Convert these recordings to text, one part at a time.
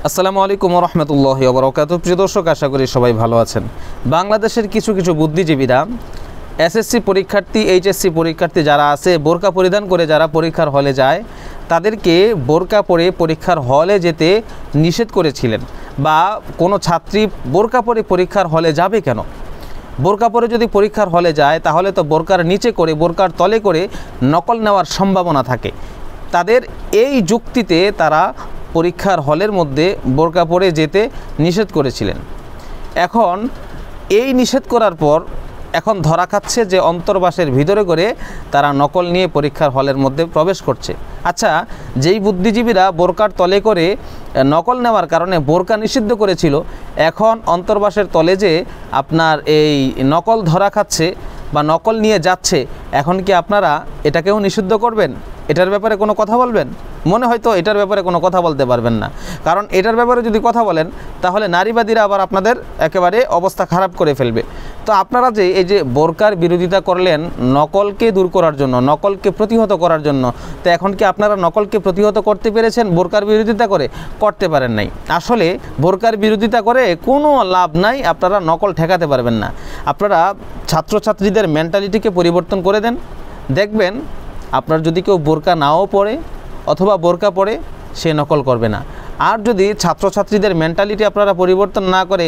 আসসালামু আলাইকুম ওয়া রাহমাতুল্লাহি ওয়া বারাকাতুহু। প্রিয় দর্শক, আশা করি সবাই ভালো আছেন। বাংলাদেশের কিছু বুদ্ধিজীবীরা এসএসসি পরীক্ষার্থী, এইচএসসি পরীক্ষার্থী যারা আছে, বোরকা পরিধান করে যারা পরীক্ষার হলে যায়, তাদেরকে বোরকা পরে পরীক্ষার হলে যেতে নিষেধ করেছিলেন। বা কোনো ছাত্রী বোরকা পরে পরীক্ষার হলে যাবে কেন? বোরকা পরে যদি পরীক্ষার হলে যায় তাহলে তো বোরকার নিচে করে, বোরকার তলে করে নকল নেওয়ার সম্ভাবনা থাকে। তাদের এই যুক্তিতে তারা পরীক্ষার হলের মধ্যে বোরকা পরে যেতে নিষেধ করেছিলেন। এখন এই নিষেধ করার পর এখন ধরা খাচ্ছে যে অন্তর্বাসের ভিতরে করে তারা নকল নিয়ে পরীক্ষার হলের মধ্যে প্রবেশ করছে। আচ্ছা, যেই বুদ্ধিজীবীরা বোরকার তলে করে নকল নেওয়ার কারণে বোরকা নিষিদ্ধ করেছিল, এখন অন্তর্বাসের তলে যে আপনার এই নকল ধরা খাচ্ছে বা নকল নিয়ে যাচ্ছে, এখন কি আপনারা এটাকেও নিষিদ্ধ করবেন? এটার ব্যাপারে কোনো কথা বলবেন? মনে হয়তো এটার ব্যাপারে কোনো কথা বলতে পারবেন না, কারণ এটার ব্যাপারে যদি কথা বলেন তাহলে নারীবাদীরা আবার আপনাদের একেবারে অবস্থা খারাপ করে ফেলবে। তো আপনারা যে এই যে বোরকার বিরোধিতা করলেন নকলকে দূর করার জন্য, নকলকে প্রতিহত করার জন্য, তো এখন কি আপনারা নকলকে প্রতিহত করতে পেরেছেন বোরকার বিরোধিতা করে? করতে পারেন নাই। আসলে বোরকার বিরোধিতা করে কোনো লাভ নাই, আপনারা নকল ঠেকাতে পারবেন না। আপনারা ছাত্রছাত্রীদের মেন্টালিটিকে পরিবর্তন করে দেন, দেখবেন আপনার যদি কেউ বোরকা নাও পড়ে অথবা বোরকা পড়ে, সে নকল করবে না। আর যদি ছাত্রছাত্রীদের মেন্টালিটি আপনারা পরিবর্তন না করে,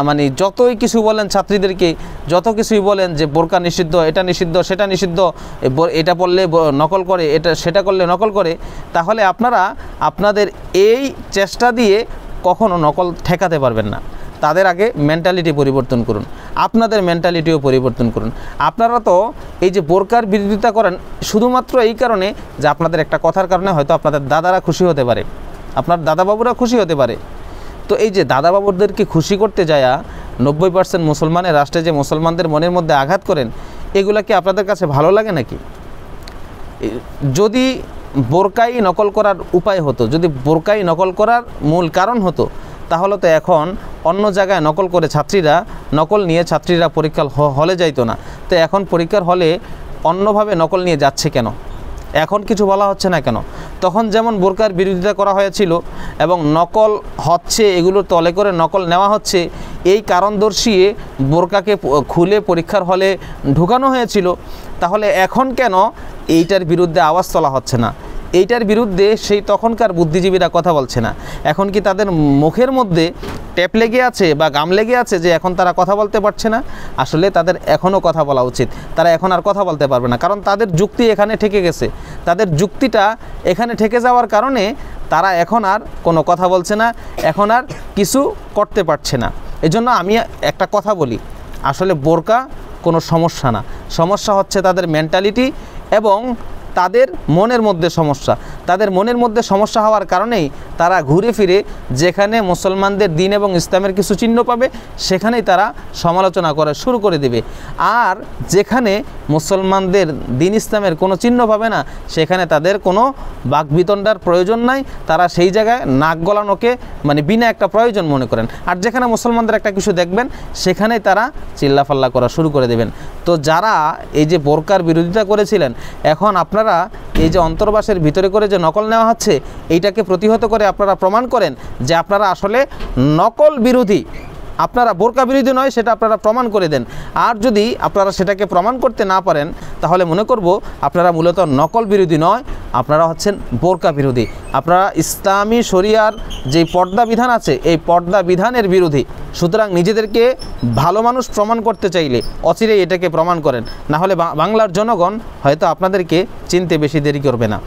মানে যতই কিছু বলেন ছাত্রীদেরকে, যত কিছুই বলেন যে বোরকা নিষিদ্ধ, এটা নিষিদ্ধ, সেটা নিষিদ্ধ, এটা পড়লে নকল করে, এটা সেটা করলে নকল করে, তাহলে আপনারা আপনাদের এই চেষ্টা দিয়ে কখনো নকল ঠেকাতে পারবেন না। তাদের আগে মেন্টালিটি পরিবর্তন করুন, আপনাদের মেন্টালিটিও পরিবর্তন করুন। আপনারা তো এই যে বোরকার বিরোধিতা করেন শুধুমাত্র এই কারণে যে আপনাদের একটা কথার কারণে হয়তো আপনাদের দাদারা খুশি হতে পারে, আপনার দাদাবাবুরা খুশি হতে পারে। তো এই যে দাদাবাবুদেরকে খুশি করতে যায়া 90% মুসলমানের রাষ্ট্রে যে মুসলমানদের মনের মধ্যে আঘাত করেন, এগুলা কি আপনাদের কাছে ভালো লাগে নাকি? যদি বোরকাই নকল করার উপায় হতো, যদি বোরকাই নকল করার মূল কারণ হতো, তাহলে তো এখন অন্য জায়গায় নকল করে নকল নিয়ে ছাত্রীরা পরীক্ষার হলে যাইতো না। তো এখন পরীক্ষার হলে অন্যভাবে নকল নিয়ে যাচ্ছে কেন? এখন কিছু বলা হচ্ছে না কেন? তখন যেমন বোরকার বিরোধিতা করা হয়েছিল এবং নকল হচ্ছে, এগুলো তলে করে নকল নেওয়া হচ্ছে, এই কারণ দর্শিয়ে বোরকাকে খুলে পরীক্ষার হলে ঢুকানো হয়েছিল, তাহলে এখন কেন এইটার বিরুদ্ধে আওয়াজ তোলা হচ্ছে না? এইটার বিরুদ্ধে সেই তখনকার বুদ্ধিজীবীরা কথা বলছে না। এখন কি তাদের মুখের মধ্যে ট্যাপ লেগে আছে বা গাম লেগে আছে যে এখন তারা কথা বলতে পারছে না? আসলে তাদের এখনও কথা বলা উচিত। তারা এখন আর কথা বলতে পারবে না, কারণ তাদের যুক্তি এখানে ঠেকে গেছে। তাদের যুক্তিটা এখানে ঠেকে যাওয়ার কারণে তারা এখন আর কোনো কথা বলছে না, এখন আর কিছু করতে পারছে না। এজন্য আমি একটা কথা বলি, আসলে বোরকা কোনো সমস্যা না, সমস্যা হচ্ছে তাদের মেন্টালিটি এবং তাদের মনের মধ্যে সমস্যা। তাদের মনের মধ্যে সমস্যা হওয়ার কারণেই তারা ঘুরে ফিরে যেখানে মুসলমানদের দিন এবং ইসলামের কিছু চিহ্ন পাবে, সেখানেই তারা সমালোচনা করা শুরু করে দেবে। আর যেখানে মুসলমানদের দিন ইসলামের কোনো চিহ্ন পাবে না, সেখানে তাদের কোনো বাকবিতণ্ডার প্রয়োজন নাই, তারা সেই জায়গায় নাক গলানোকে মানে বিনা একটা প্রয়োজন মনে করেন। আর যেখানে মুসলমানদের একটা কিছু দেখবেন, সেখানেই তারা চিল্লাফাল্লা করা শুরু করে দেবেন। তো যারা এই যে বোরকার বিরোধিতা করেছিলেন, এখন আপনারা এই যে অন্তর্বাসের ভিতরে করে যে নকল নেওয়া হচ্ছে, এইটাকে প্রতিহত করে আপনারা প্রমাণ করেন যে আপনারা আসলে নকল বিরোধী, আপনারা বোরকা বিরোধী নয়, সেটা আপনারা প্রমাণ করে দেন। আর যদি আপনারা সেটাকে প্রমাণ করতে না পারেন, তাহলে মনে করব আপনারা মূলত নকল বিরোধী নয়, আপনারা হচ্ছেন বোরকা বিরোধী। আপনারা ইসলামী শরিয়ার যে পর্দা বিধান আছে, এই পর্দা বিধানের বিরোধী। সুতরাং নিজেদেরকে ভালো মানুষ প্রমাণ করতে চাইলে অচিরেই এটাকে প্রমাণ করেন, না হলে বাংলার জনগণ হয়তো আপনাদেরকে চিনতে বেশি দেরি করবে না।